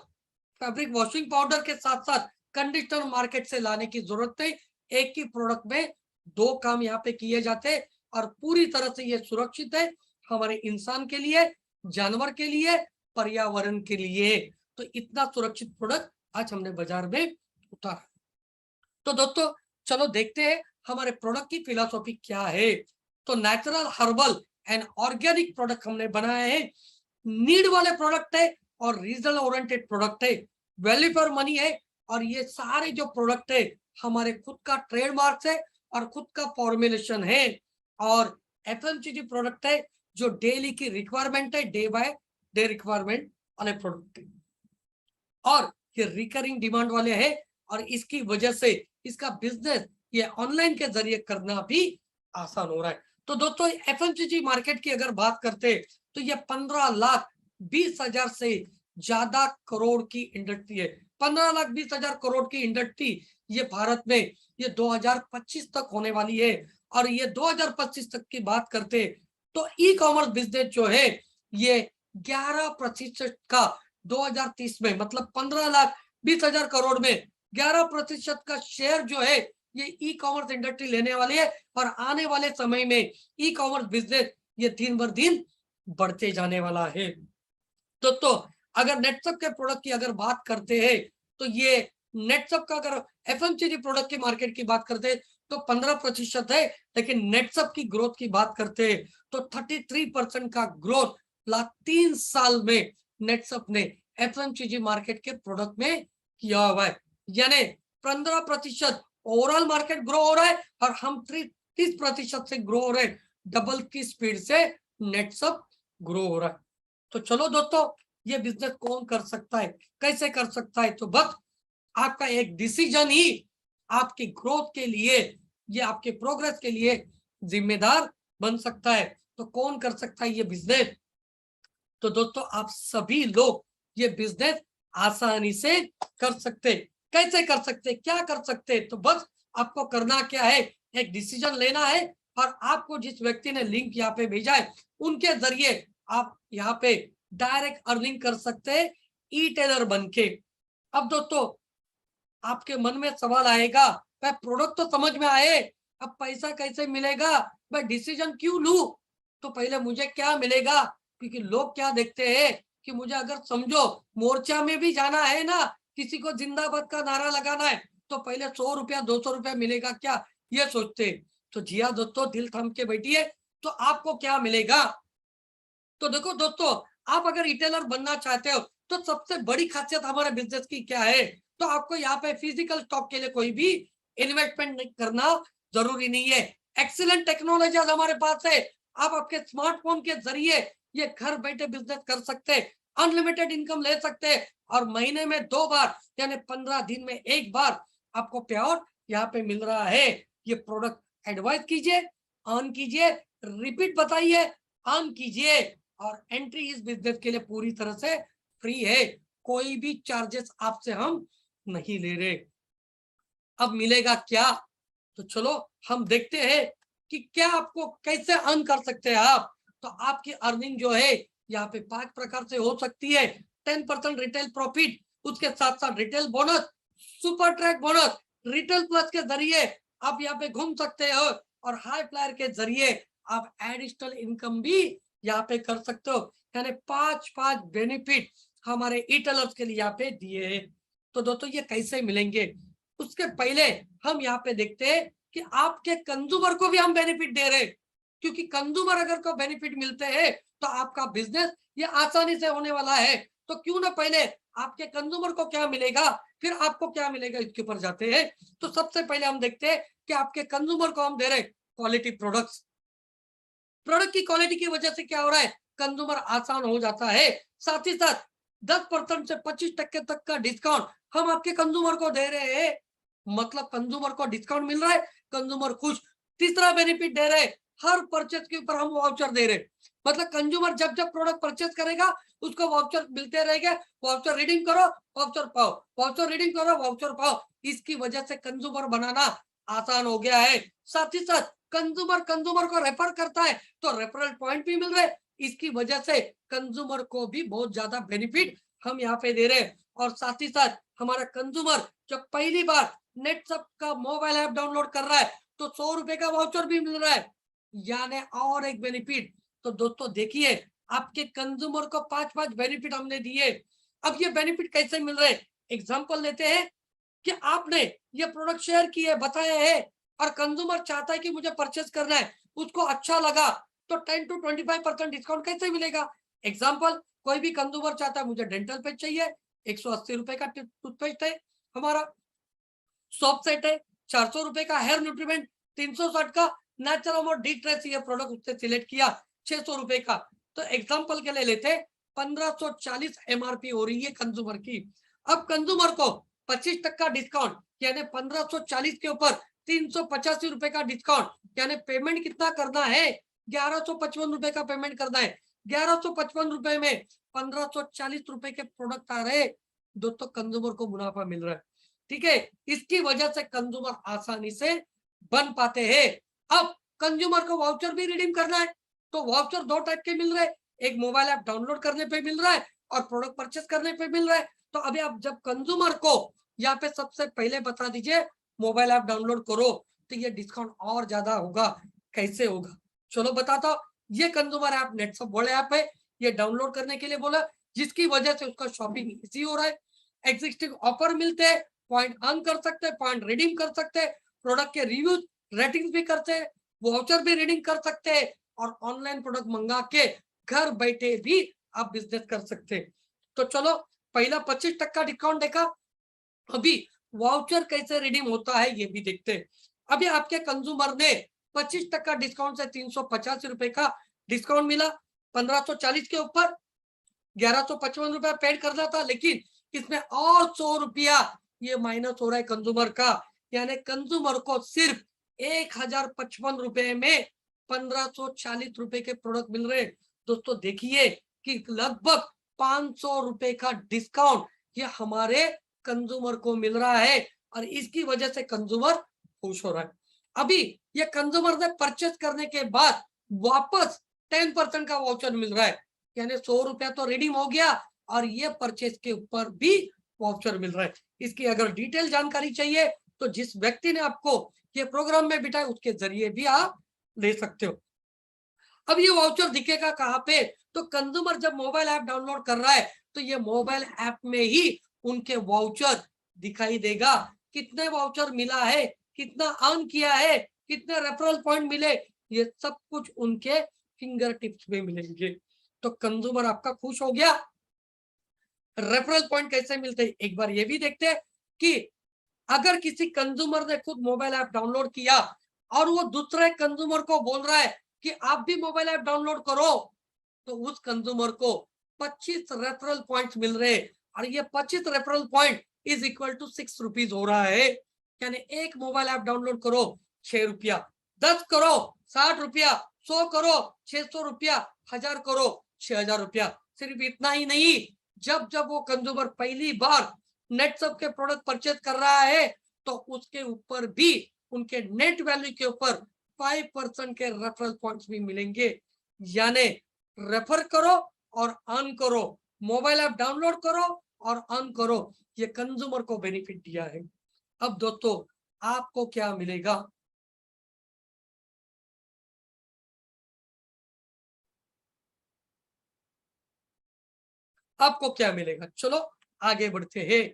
A: फैब्रिक वॉशिंग पाउडर के साथ साथ कंडीशनर मार्केट से लाने की जरूरत है। एक ही प्रोडक्ट में दो काम यहाँ पे किए जाते हैं और पूरी तरह से ये सुरक्षित है हमारे इंसान के लिए, जानवर के लिए, पर्यावरण के लिए। तो इतना सुरक्षित प्रोडक्ट आज हमने बाजार में उतारा। तो दोस्तों चलो देखते हैं हमारे प्रोडक्ट की फिलॉसफी क्या है। तो natural, herbal and organic product हमने बनाए हैं। नीड वाले प्रोडक्ट है और रीजनल ओरिएंटेड प्रोडक्ट है, वैल्यू फॉर मनी है। और ये सारे जो प्रोडक्ट है हमारे खुद का ट्रेडमार्क है और खुद का फॉर्मुलेशन है और एफएमसीजी प्रोडक्ट है जो डेली की रिक्वायरमेंट है, डे बाय डे रिक्वायरमेंट वाले प्रोडक्ट है और ये रिकरिंग डिमांड वाले हैं। और इसकी वजह से इसका बिजनेस ये ऑनलाइन के जरिए करना भी आसान हो रहा है। तो दोस्तों एफएमसीजी मार्केट की अगर बात करते हैं तो ये 15,20,000 से ज्यादा करोड़ की इंडस्ट्री है। 15,20,000 करोड़ की इंडस्ट्री ये भारत में ये 2025 तक होने वाली है। और ये 2025 तक की बात करते तो ई कॉमर्स बिजनेस जो है ये 11% का 2030 में, मतलब 15,20,000 करोड़ में 11% का शेयर जो है ये ई कॉमर्स इंडस्ट्री लेने वाली है। और आने वाले समय में ई कॉमर्स बिजनेस ये दिन बर दिन बढ़ते जाने वाला है। तो अगर नेटसप के प्रोडक्ट की अगर बात करते हैं तो ये नेटसप का अगर एफएमसीजी प्रोडक्ट की मार्केट की बात करते हैं तो 15% है। लेकिन नेटसप की ग्रोथ की बात करते हैं तो 33% का ग्रोथ लास्ट 3 साल में नेटसप ने एफएमसीजी मार्केट के प्रोडक्ट में किया हुआ है। यानी 15% ओवरऑल मार्केट ग्रो हो रहा है और हम 30% से ग्रो हो रहे हैं। डबल की स्पीड से नेटसप ग्रो हो रहा है। तो चलो दोस्तों ये बिजनेस कौन कर सकता है, कैसे कर सकता है, तो बस आपका एक डिसीजन ही आपकी ग्रोथ के लिए, ये आपके प्रोग्रेस के लिए जिम्मेदार बन सकता है। तो कौन कर सकता है ये बिजनेस, तो दोस्तों आप सभी लोग ये बिजनेस आसानी से कर सकते। कैसे कर सकते, क्या कर सकते, तो बस आपको करना क्या है, एक डिसीजन लेना है और आपको जिस व्यक्ति ने लिंक यहाँ पे भेजा है उनके जरिए आप यहाँ पे डायरेक्ट अर्निंग कर सकते हैं ई टेलर बन के। अब दोस्तों आपके मन में सवाल आएगा, भाई प्रोडक्ट तो समझ में आए, अब पैसा कैसे मिलेगा, मैं डिसीजन क्यों लूं? तो पहले मुझे क्या मिलेगा, क्योंकि लोग क्या देखते हैं कि मुझे अगर समझो मोर्चा में भी जाना है ना, किसी को जिंदाबाद का नारा लगाना है, तो पहले 100 रुपया 200 रुपया मिलेगा क्या, ये सोचते। तो जी हाँ दोस्तों, दिल थाम के बैठिए, तो आपको क्या मिलेगा। तो देखो दोस्तों, आप अगर रिटेलर बनना चाहते हो तो सबसे बड़ी खासियत हमारे बिजनेस की क्या है, तो आपको यहाँ पे फिजिकल स्टॉक के लिए कोई भी इन्वेस्टमेंट नहीं करना जरूरी नहीं है। एक्सीलेंट टेक्नोलॉजी हमारे पास है, आप आपके स्मार्टफोन के जरिए ये घर बैठे बिजनेस कर सकते हैं, अनलिमिटेड इनकम ले सकते हैं, और महीने में 2 बार यानी 15 दिन में 1 बार आपको पे आउट यहाँ पे मिल रहा है। ये प्रोडक्ट एडवाइस कीजिए, ऑन कीजिए, रिपीट बताइए, ऑन कीजिए, और एंट्री इस बिजनेस के लिए पूरी तरह से फ्री है, कोई भी चार्जेस आपसे हम नहीं ले रहे। अब मिलेगा क्या, तो चलो हम देखते हैं कि क्या आपको कैसे अर्न कर सकते हैं आप। तो आपकी अर्निंग जो है यहाँ पे 5 प्रकार से हो सकती है। 10% रिटेल प्रॉफिट, उसके साथ साथ retail bonus, super track bonus, retail plus के जरिए आप यहाँ पे घूम सकते हो, और हाई फ्लायर के जरिए आप एडिशनल इनकम भी यहाँ पे कर सकते हो। यानी 5 बेनिफिट हमारे ईटेलर्स के लिए यहाँ पे दिए हैं। तो दोस्तों ये कैसे मिलेंगे, उसके पहले हम यहाँ पे देखते हैं कि आपके कंज्यूमर को भी हम बेनिफिट दे रहे हैं, क्योंकि कंज्यूमर अगर को बेनिफिट मिलते हैं तो आपका बिजनेस ये आसानी से होने वाला है। तो क्यों ना पहले आपके कंज्यूमर को क्या मिलेगा, फिर आपको क्या मिलेगा, इसके ऊपर जाते हैं। तो सबसे पहले हम देखते हैं कि आपके कंज्यूमर को हम दे रहे क्वालिटी प्रोडक्ट्स। प्रोडक्ट की क्वालिटी की वजह से क्या हो रहा है, कंज्यूमर आसान हो जाता है। साथ ही साथ 10% से 25% तक का डिस्काउंट हम आपके कंज्यूमर को दे रहे हैं, मतलब कंज्यूमर को डिस्काउंट मिल रहा है, कंज्यूमर खुश। तीसरा बेनिफिट दे रहे हैं, हर परचेज के ऊपर हम वाउचर दे रहे हैं, मतलब कंज्यूमर जब जब प्रोडक्ट परचेज करेगा उसको वाउचर मिलते रहेंगे, वाउचर रीडिंग करो वाउचर पाओ, वाउचर रीडिंग करो वाउचर पाओ। इसकी वजह से कंज्यूमर बनाना आसान हो गया है। साथ ही साथ कंज्यूमर कंज्यूमर को रेफर करता है तो रेफरल पॉइंट भी मिल रहे हैं, इसकी वजह से कंज्यूमर को भी बहुत ज्यादा बेनिफिट हम यहाँ पे दे रहे हैं। और साथ ही साथ हमारा कंज्यूमर जब पहली बार नेटसप का मोबाइल ऐप डाउनलोड कर रहा है तो 100 रुपए का वाउचर भी मिल रहा है, यानी और एक बेनिफिट। तो दोस्तों देखिए, आपके कंज्यूमर को 5 बेनिफिट हमने दिए। अब ये बेनिफिट कैसे मिल रहे हैं, एग्जाम्पल लेते हैं कि आपने ये प्रोडक्ट शेयर किए, बताया है, और कंज्यूमर चाहता है कि मुझे परचेज करना है, उसको अच्छा लगा, तो 10 to 25% डिस्काउंट कैसे मिलेगा। एग्जाम्पल, कोई भी कंज्यूमर चाहता है मुझे डेंटल पेस्ट चाहिए, 180 रुपए का टूथपेस्ट है हमारा, सॉफ्ट सेट है 400 रुपए का, हेयर न्यूट्रीमेंट 360 का, नेचुरल और डी ट्रेस ये प्रोडक्ट उससे सिलेक्ट किया 600 रुपए का। तो एग्जाम्पल के लिए लेते 1540 एमआरपी हो रही है कंज्यूमर की। अब कंज्यूमर को 25% डिस्काउंट, यानी 1540 के ऊपर 385 रुपए का डिस्काउंट, यानी पेमेंट कितना करना है, 1155 रुपए का पेमेंट करना है। 1155 रुपए में 1540 रुपए के प्रोडक्ट आ रहे, दोस्तों कंज्यूमर को मुनाफा मिल रहा है। ठीक है, इसकी वजह से कंज्यूमर आसानी से बन पाते हैं। अब कंज्यूमर को वाउचर भी रिडीम करना है, तो वाउचर 2 टाइप के मिल रहे हैं, एक मोबाइल ऐप डाउनलोड करने पे मिल रहा है और प्रोडक्ट परचेस करने पे मिल रहा है। तो अभी आप जब कंज्यूमर को यहाँ पे सबसे पहले बता दीजिए मोबाइल ऐप डाउनलोड करो, तो ये डिस्काउंट और ज्यादा होगा। कैसे होगा, चलो बताता हूँ। ये कंज्यूमर ऐप नेटसप वर्ल्ड ऐप है, ये डाउनलोड करने के लिए बोला, जिसकी वजह से उसका शॉपिंग इजी हो रहा है, एग्जिस्टिंग ऑफर मिलते हैं, पॉइंट अर्न कर सकते हैं, पॉइंट रिडीम कर सकते हैं, प्रोडक्ट के रिव्यूज रेटिंग्स भी करते हैं, वाउचर भी रिडीम कर सकते हैं, और ऑनलाइन प्रोडक्ट मंगा के घर बैठे भी आप बिजनेस कर सकते हैं। तो चलो, पहला 25% डिस्काउंट देखा, अभी वाउचर कैसे रिडीम होता है ये भी देखते हैं। अभी आपके कंज्यूमर ने 25% डिस्काउंट से 385 रुपए का डिस्काउंट मिला, 1540 के ऊपर 1155 रुपया पेड करना था, लेकिन इसमें और 100 रुपया ये माइनस हो रहा है कंज्यूमर का, यानी कंज्यूमर को सिर्फ 1055 रुपए में 1540 रुपए के प्रोडक्ट मिल रहे हैं। दोस्तों देखिए कि लगभग 500 रुपए का डिस्काउंट ये हमारे कंज्यूमर को मिल रहा है, और इसकी वजह से कंज्यूमर खुश हो रहा है। अभी ये कंज्यूमर ने परचेस करने के बाद वापस 10% का वाउचर मिल रहा है, यानी 100 रुपया तो रिडीम हो गया और ये परचेज के ऊपर भी वाउचर मिल रहा है। इसकी अगर डिटेल जानकारी चाहिए तो जिस व्यक्ति ने आपको ये प्रोग्राम में बिठाया उसके जरिए भी आप ले सकते हो। अब ये वाउचर दिखेगा कहाँ पे? तो कंज्यूमर जब मोबाइल ऐप डाउनलोड कर रहा है तो ये मोबाइल ऐप में ही उनके वाउचर दिखाई देगा। कितने वाउचर मिला है, कितना अर्न किया है, कितने रेफरल पॉइंट मिले, ये सब कुछ उनके फिंगर टिप्स में मिलेंगे। तो कंज्यूमर आपका खुश हो गया। रेफरल पॉइंट कैसे मिलते हैं एक बार ये भी देखते हैं कि अगर किसी कंज्यूमर ने खुद मोबाइल ऐप डाउनलोड किया और वो दूसरे कंज्यूमर को बोल रहा है कि आप भी मोबाइल ऐप डाउनलोड करो, तो उस कंज्यूमर को 25 रेफरल पॉइंट्स मिल रहे हैं और ये 25 referral point is equal to 6 rupees हो रहा है। यानी एक मोबाइल ऐप डाउनलोड करो 6 रुपया, 10 करो 60 रुपया, 100 करो 600 रुपया, 1000 करो 6000 रुपया। सिर्फ इतना ही नहीं, जब जब वो कंज्यूमर पहली बार नेटसब के प्रोडक्ट परचेज कर रहा है तो उसके ऊपर भी उनके नेट वैल्यू के ऊपर 5% के रेफरल पॉइंट्स भी मिलेंगे। यानी रेफर करो और अर्न करो, मोबाइल ऐप डाउनलोड करो और अर्न करो, ये कंज्यूमर को बेनिफिट दिया है। अब दोस्तों आपको क्या मिलेगा? आपको क्या मिलेगा? चलो आगे बढ़ते हैं।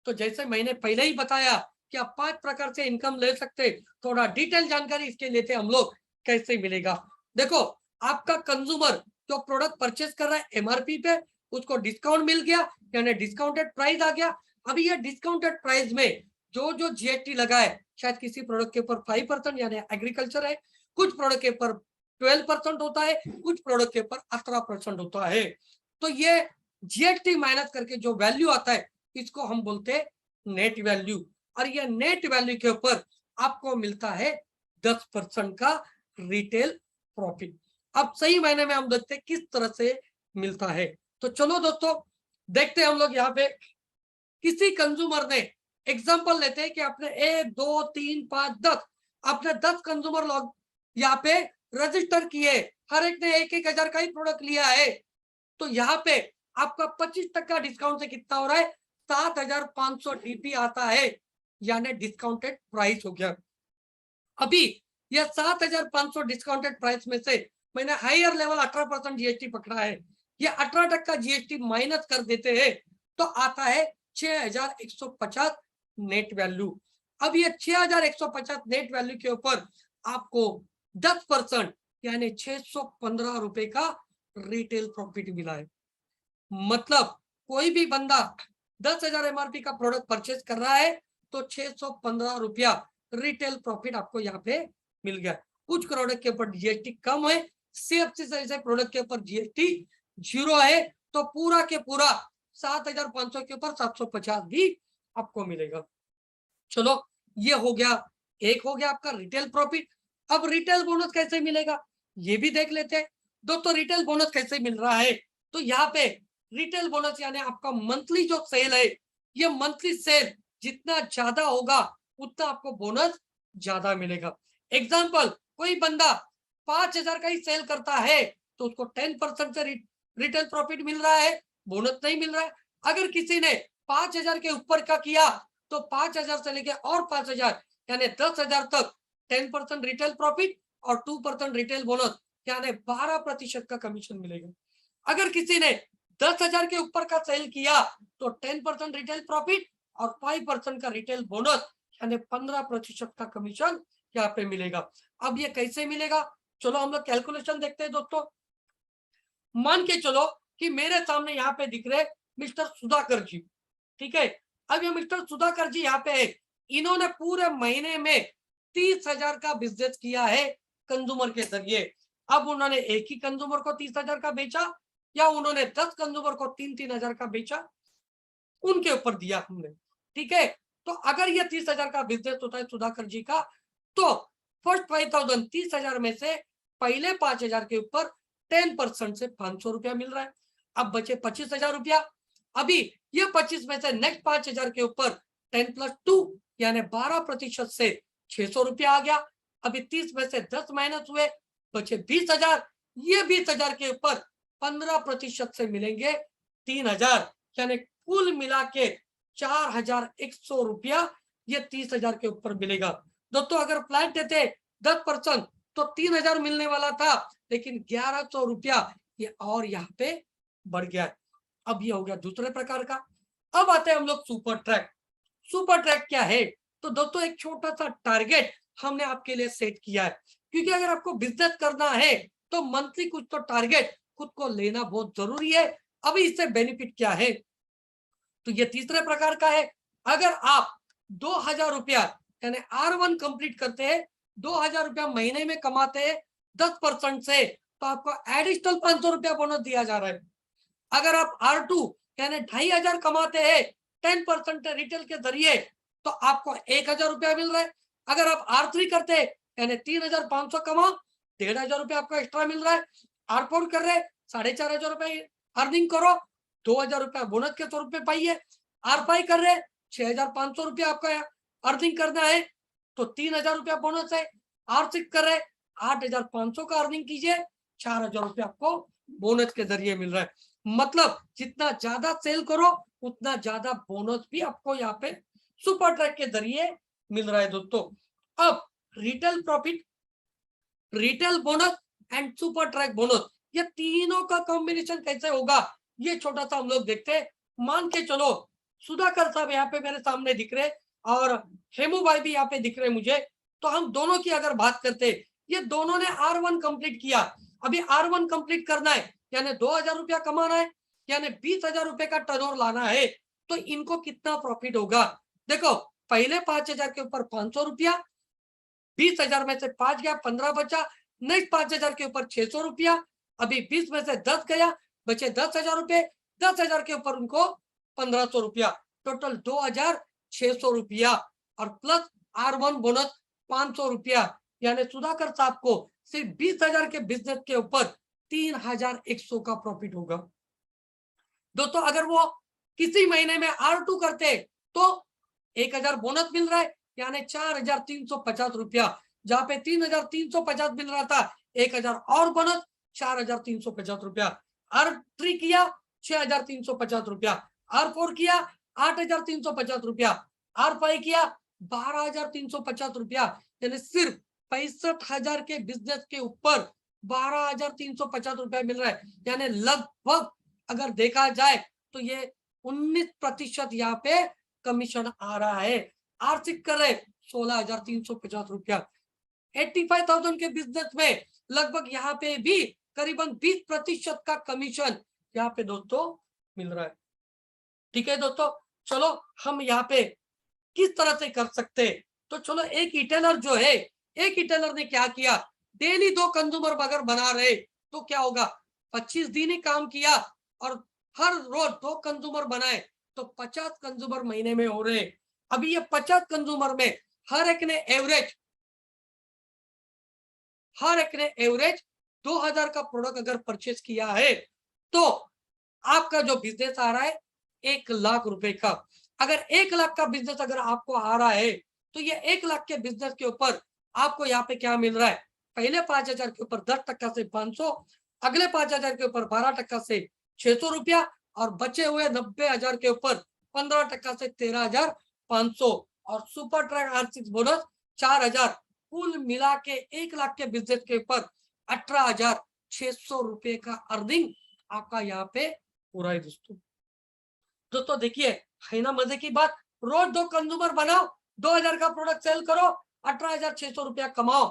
A: तो जैसे मैंने पहले ही बताया कि आप 5 प्रकार से इनकम ले सकते, थोड़ा डिटेल जानकारी इसके लेते हम लोग कैसे मिलेगा। देखो, आपका कंज्यूमर जो प्रोडक्ट परचेज कर रहा है एमआरपी पे, उसको डिस्काउंट मिल गया यानी डिस्काउंटेड प्राइस आ गया। अभी ये डिस्काउंटेड प्राइस में जो जो जीएसटी लगा है, शायद किसी प्रोडक्ट के ऊपर 5% यानी एग्रीकल्चर है, कुछ प्रोडक्ट के ऊपर 12% होता है, कुछ प्रोडक्ट के ऊपर 18% होता है। तो ये जीएसटी माइनस करके जो वैल्यू आता है इसको हम बोलते हैं नेट वैल्यू। और ये नेट वैल्यू के ऊपर आपको मिलता है 10% का रिटेल प्रॉफिट। अब सही मायने में हम देखते हैं किस तरह से मिलता है। तो चलो दोस्तों देखते हैं हम लोग यहाँ पे किसी कंज्यूमर ने एग्जांपल लेते हैं कि आपने 1 2 3 5 10 आपने 10 कंज्यूमर लोग यहाँ पे रजिस्टर किए, हर एक ने 1,000 का ही प्रोडक्ट लिया है। तो यहाँ पे आपका 25% डिस्काउंट से कितना हो रहा है? 7,500 डीपी आता है, यानी डिस्काउंटेड प्राइस हो गया। अभी यह 7,500 डिस्काउंटेड प्राइस में से मैंने हायर लेवल 18% जीएसटी पकड़ा है, ये 18% जीएसटी माइनस कर देते हैं तो आता है 6,150 नेट वैल्यू। अब ये 6,150 नेट वैल्यू के ऊपर आपको 10% यानी 615 रुपए का रिटेल प्रॉफिट मिला है। मतलब कोई भी बंदा 10,000 एमआरपी का प्रोडक्ट परचेज कर रहा है तो 615 रुपया रिटेल प्रॉफिट आपको यहाँ पे मिल गया। कुछ प्रोडक्ट के ऊपर जीएसटी कम है, सीएफसी से प्रोडक्ट के ऊपर जीएसटी 0 है, तो पूरा के पूरा 7,500 के ऊपर 750 भी आपको मिलेगा। चलो ये हो गया, एक हो गया आपका रिटेल प्रॉफिट। अब रिटेल बोनस कैसे मिलेगा ये भी देख लेते हैं। दोस्तों रिटेल बोनस कैसे मिल रहा है? तो यहाँ पे रिटेल बोनस यानी आपका मंथली जो सेल है, ये मंथली सेल जितना ज्यादा होगा उतना आपको बोनस ज्यादा मिलेगा। एग्जाम्पल, कोई बंदा 5,000 का ही सेल करता है तो उसको 10% से रिटेल प्रॉफिट मिल रहा है, बोनस नहीं मिल रहा है। अगर किसी ने 5,000 के ऊपर का किया तो 5,000 से लेके और 5,000 यानी 10,000 तक 10% रिटेल प्रॉफिट और 2% रिटेल बोनस यानी 12% का कमीशन मिलेगा। अगर किसी ने 10,000 के ऊपर का सेल किया तो 10% रिटेल प्रॉफिट और 5% का रिटेल बोनस यानी 15% का कमीशन यहाँ पे मिलेगा। अब ये कैसे मिलेगा? चलो हम लोग कैलकुलेशन देखते हैं दोस्तों। मान के चलो कि मेरे सामने यहाँ पे दिख रहे मिस्टर सुधाकर जी, ठीक है। अब ये मिस्टर सुधाकर जी यहाँ पे है, इन्होंने पूरे महीने में 30,000 का बिजनेस किया है कंज्यूमर के जरिए। अब उन्होंने एक ही कंज्यूमर को 30,000 का बेचा या उन्होंने 10 कंज्यूमर को 3,000 का बेचा, उनके ऊपर दिया हमने, ठीक है। तो अगर ये 30,000 का बिजनेस होता है सुधाकर जी का, तो फर्स्ट 5,000 30,000 में से पहले 5,000 के ऊपर 10% से 500 रुपया मिल रहा है। अब बचे 25,000 रुपया। अभी ये 25 में से नेक्स्ट 5,000 के ऊपर 10 + 2 यानी 12% से 600 रुपया आ गया। अभी 30 में से 10 माइनस हुए, बचे 20,000। ये 20,000 के ऊपर 15% से मिलेंगे 3,000, यानी कुल मिला के 4,100 रुपया ये 30,000 के ऊपर मिलेगा। दोस्तों अगर फ्लैट देते 10% तो 3,000 मिलने वाला था, लेकिन 1,100 रुपया ये और यहाँ पे बढ़ गया। अब ये हो गया दूसरे प्रकार का। अब आते हैं हम लोग सुपर ट्रैक। सुपर ट्रैक क्या है? तो दोस्तों एक छोटा सा टारगेट हमने आपके लिए सेट किया है, क्योंकि अगर आपको बिजनेस करना है तो मंथली कुछ तो टारगेट खुद को लेना बहुत जरूरी है। अभी इससे बेनिफिट क्या है? तो ये तीसरे प्रकार का है। अगर आप 2,000 रुपया यानी R1 कंप्लीट करते हैं, 2,000 रुपया महीने में कमाते हैं 10% से, तो आपको एडिशनल 500 रुपया बोनस दिया जा रहा है। अगर आप R2 यानी 2,500 कमाते हैं 10% रिटेल के जरिए, तो आपको 1,000 रुपया मिल रहा है। अगर आप R3 करते हैं यानी 3,500 कमाओ, 1,500 रुपया आपको एक्स्ट्रा मिल रहा है। R4 कर रहे 4,500 रुपए अर्निंग करो, 2,000 रुपया बोनस के स्वरूप में पाइए। R5 कर रहे 6,500 रुपया आपको अर्निंग करना है, तो 3,000 रुपया बोनस है। R6 कर रहे 8,500 का अर्निंग कीजिए, 4,000 रुपया आपको बोनस के जरिए मिल रहा है। मतलब जितना ज्यादा सेल करो उतना ज्यादा बोनस भी आपको यहाँ पे सुपर ट्रैक के जरिए मिल रहा है। दोस्तों अब retail profit, retail bonus and super track bonus, ये तीनों का कॉम्बिनेशन कैसे होगा, ये छोटा सा हम लोग देखते हैं। मान के चलो सुधाकर साहब यहाँ पे मेरे सामने दिख रहे और हेमू भाई भी यहाँ पे दिख रहे मुझे, तो हम दोनों की अगर बात करते, ये दोनों ने R1 कंप्लीट किया। अभी R1 कंप्लीट करना है यानी 2,000 रुपया कमाना है, यानी 20,000 रुपए का टर्नओवर लाना है, तो इनको कितना प्रॉफिट होगा? देखो पहले 5,000 के ऊपर 500 रुपया, 20,000 में से 5 गया, 15 बचा, नेक्स्ट 5,000 के ऊपर 600 रुपया, अभी 20 में से 10 गया, बचे 10,000 रुपए, 10,000 के ऊपर उनको 1,500 रुपया, टोटल 2,600 रुपया और प्लस R1 बोनस 500 रुपया, यानी सुधाकर साहब को सिर्फ 20,000 के बिजनेस के ऊपर 3,100 का प्रॉफिट होगा। दोस्तों अगर वो किसी महीने में R2 करते तो 1,000 बोनस मिल रहा है, यानी 4,350 रुपया, जहां पे 3,350 मिल रहा था, 1,000 और बोनस 4,350 रुपया। R3 किया 6,350 रुपया, R4 किया 8,350 रुपया, R5 किया 12,350 रुपया, यानी सिर्फ 65,000 के बिजनेस के ऊपर 12,350 रुपया मिल रहा है। यानी लगभग अगर देखा जाए तो ये 19% यहाँ पे कमीशन आ रहा है। R6 कर रहे 16,350 रुपया, 85,000 के बिजनेस में लगभग यहाँ पे भी करीबन 20% का कमीशन यहाँ पे दोस्तों मिल रहा है। ठीक है दोस्तों, चलो हम यहाँ पे किस तरह से कर सकते हैं, तो चलो एक रिटेलर जो है, एक रिटेलर ने क्या किया, डेली 2 कंज्यूमर अगर बना रहे तो क्या होगा, 25 दिन ही काम किया और हर रोज 2 कंज्यूमर बनाए तो 50 कंज्यूमर महीने में हो रहे। अभी ये 50 कंज्यूमर में हर एक ने एवरेज 2,000 का प्रोडक्ट अगर परचेस किया है तो आपका जो बिजनेस आ रहा है 1,00,000 रुपए का। अगर 1,00,000 का बिजनेस अगर आपको आ रहा है तो ये 1,00,000 के बिजनेस के ऊपर आपको यहाँ पे क्या मिल रहा है, पहले 5,000 के ऊपर 10% से 500, अगले 5,000 के ऊपर 12% से 600 रुपया और बचे हुए 90,000 के ऊपर 15% से 13,500 और सुपर ट्रैक R6 बोनस 4,000, कुल मिला के 1,00,000 के बिजनेस के ऊपर 18,600 रुपए का अर्निंग आपका यहाँ पे हो रहा है। दोस्तों देखिए है ना मजे की बात, रोज 2 कंज्यूमर बनाओ, 2,000 का प्रोडक्ट सेल करो, 18,600 रुपया कमाओ।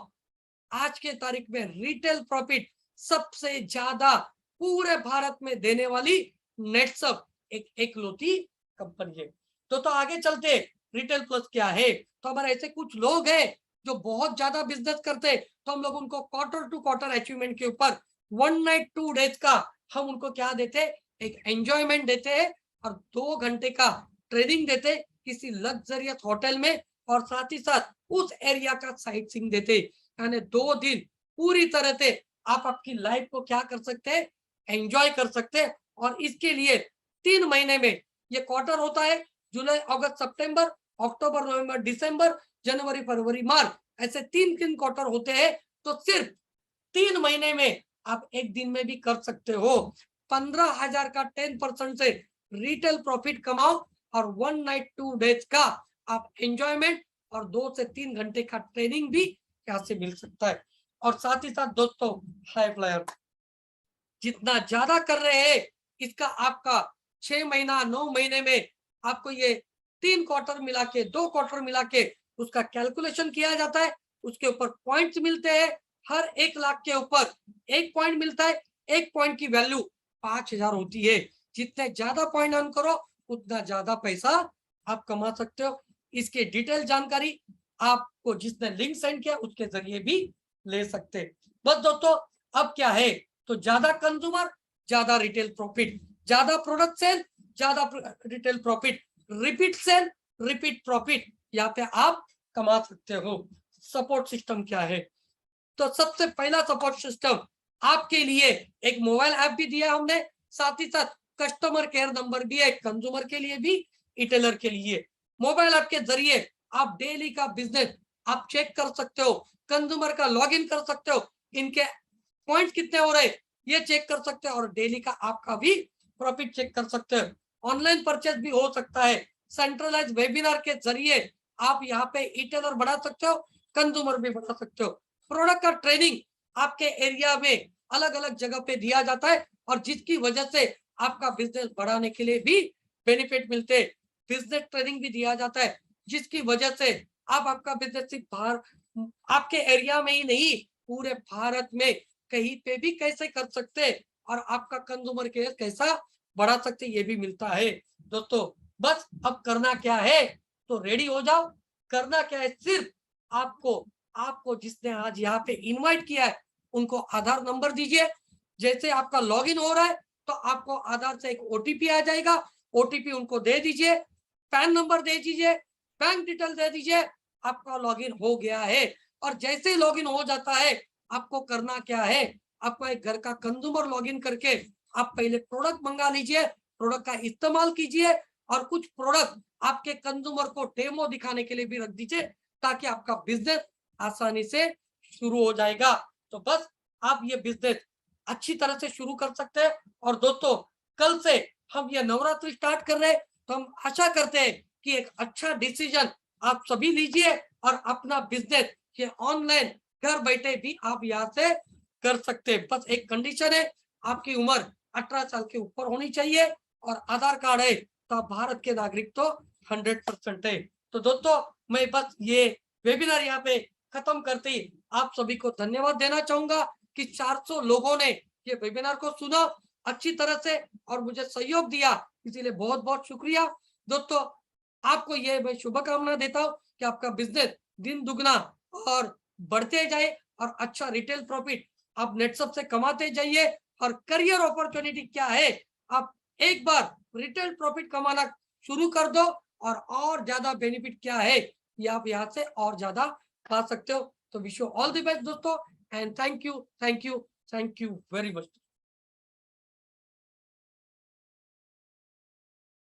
A: आज के तारीख में रिटेल प्रॉफिट सबसे ज्यादा पूरे भारत में देने वाली नेटसप एक एकलौती कंपनी है। तो आगे चलते, रिटेल प्लस क्या है, तो हमारे ऐसे कुछ लोग हैं जो बहुत ज्यादा बिजनेस करते हैं, तो हम लोग उनको क्वार्टर टू क्वार्टर अचीवमेंट के ऊपर 1 नाइट 2 डेज का हम उनको क्या देते, एक एंजॉयमेंट देते हैं और 2 घंटे का ट्रेनिंग देते किसी लग्जरियस होटल में, और साथ ही साथ उस एरिया का साइट सीइंग देते, यानी 2 दिन पूरी तरह से आप आपकी लाइफ को क्या कर सकते हैं, एंजॉय कर सकते हैं। और इसके लिए 3 महीने में ये क्वार्टर होता है, जुलाई अगस्त सितंबर, अक्टूबर नवंबर दिसंबर, जनवरी फरवरी मार्च, ऐसे 3 क्वार्टर होते हैं। तो सिर्फ 3 महीने में आप एक दिन में भी कर सकते हो। 15,000 का 10% से रिटेल प्रॉफिट कमाओ और 1 नाइट 2 डेज का आप एंजॉयमेंट और 2 से 3 घंटे का ट्रेनिंग भी यहाँ से मिल सकता है। और साथ ही साथ दोस्तों, हाई फ्लायर जितना ज्यादा कर रहे हैं, इसका आपका 6 महीना 9 महीने में आपको ये 3 क्वार्टर मिला के 2 क्वार्टर मिला के उसका कैलकुलेशन किया जाता है। उसके ऊपर पॉइंट्स मिलते हैं। हर 1 लाख के ऊपर 1 पॉइंट मिलता है। 1 पॉइंट की वैल्यू 5,000 होती है। जितने ज्यादा पॉइंट अर्न करो उतना ज्यादा पैसा आप कमा सकते हो। इसकी डिटेल जानकारी आपको जिसने लिंक सेंड किया उसके जरिए भी ले सकते हैं। बस दोस्तों, अब क्या है, तो ज्यादा कंज्यूमर ज्यादा रिटेल प्रॉफिट, ज्यादा प्रोडक्ट सेल ज्यादा retail profit, repeat sale repeat profit यहाँ पे आप कमा सकते हो। सपोर्ट सिस्टम क्या है, तो सबसे पहला सपोर्ट सिस्टम आपके लिए एक मोबाइल ऐप भी दिया हमने, साथ ही साथ कस्टमर केयर नंबर भी है, कंज्यूमर के लिए भी रिटेलर के लिए। मोबाइल ऐप के जरिए आप डेली का बिजनेस आप चेक कर सकते हो, कंज्यूमर का लॉगिन कर सकते हो, इनके पॉइंट कितने हो रहे ये चेक कर सकते हो और डेली का आपका भी प्रॉफिट चेक कर सकते हो। ऑनलाइन परचेज भी हो सकता है। सेंट्रलाइज वेबिनार के जरिए आप यहाँ पे रिटेलर बढ़ा सकते हो, कंज्यूमर भी बढ़ा सकते हो। प्रोडक्ट का ट्रेनिंग आपके एरिया में अलग अलग जगह पे दिया जाता है और जिसकी वजह से आपका बिजनेस बढ़ाने के लिए भी बेनिफिट मिलते हैं। बिजनेस ट्रेनिंग भी दिया जाता है जिसकी वजह से आप आपका बिजनेस सिर्फ बाहर आपके एरिया में ही नहीं पूरे भारत में कहीं पे भी कैसे कर सकते हैं और आपका कंज्यूमर केयर कैसा बढ़ा सकते ये भी मिलता है। दोस्तों बस अब करना क्या है, तो रेडी हो जाओ। करना क्या है, सिर्फ आपको आपको जिसने आज यहाँ पे इनवाइट किया है उनको आधार नंबर दीजिए। जैसे आपका लॉगिन हो रहा है तो आपको आधार से एक ओटीपी आ जाएगा, ओटीपी उनको दे दीजिए, पैन नंबर दे दीजिए, बैंक डिटेल दे दीजिए, आपका लॉगिन हो गया है। और जैसे ही लॉगिन हो जाता है आपको करना क्या है, आपको एक घर का कंज्यूमर लॉगिन करके आप पहले प्रोडक्ट मंगा लीजिए, प्रोडक्ट का इस्तेमाल कीजिए और कुछ प्रोडक्ट आपके कंज्यूमर को डेमो दिखाने के लिए भी रख दीजिए ताकि आपका बिजनेस आसानी से शुरू हो जाएगा। तो बस आप ये बिजनेस अच्छी तरह से शुरू कर सकते हैं। और दोस्तों कल से हम ये नवरात्रि स्टार्ट कर रहे हैं, तो हम आशा करते हैं कि एक अच्छा डिसीजन आप सभी लीजिए और अपना बिजनेस ये ऑनलाइन घर बैठे भी आप यहाँ से कर सकते हैं। बस एक कंडीशन है, आपकी उम्र 18 साल के ऊपर होनी चाहिए और आधार कार्ड है तो आप भारत के नागरिक तो 100% है। तो दोस्तों मैं बस ये वेबिनार यहाँ पे खत्म करते ही आप सभी को धन्यवाद देना चाहूंगा कि 400 लोगों ने ये वेबिनार को सुना अच्छी तरह से और मुझे सहयोग दिया, इसीलिए बहुत बहुत शुक्रिया। दोस्तों आपको ये मैं शुभकामना देता हूँ कि आपका बिजनेस दिन दुगना और बढ़ते जाए और अच्छा रिटेल प्रॉफिट आप नेटसप से कमाते जाइए। और करियर अपॉर्चुनिटी क्या है, आप एक बार रिटेल प्रॉफिट कमाना शुरू कर दो और ज्यादा बेनिफिट क्या है ये आप यहाँ से और ज्यादा पा सकते हो। तो wish you all the best दोस्तों and thank you very much.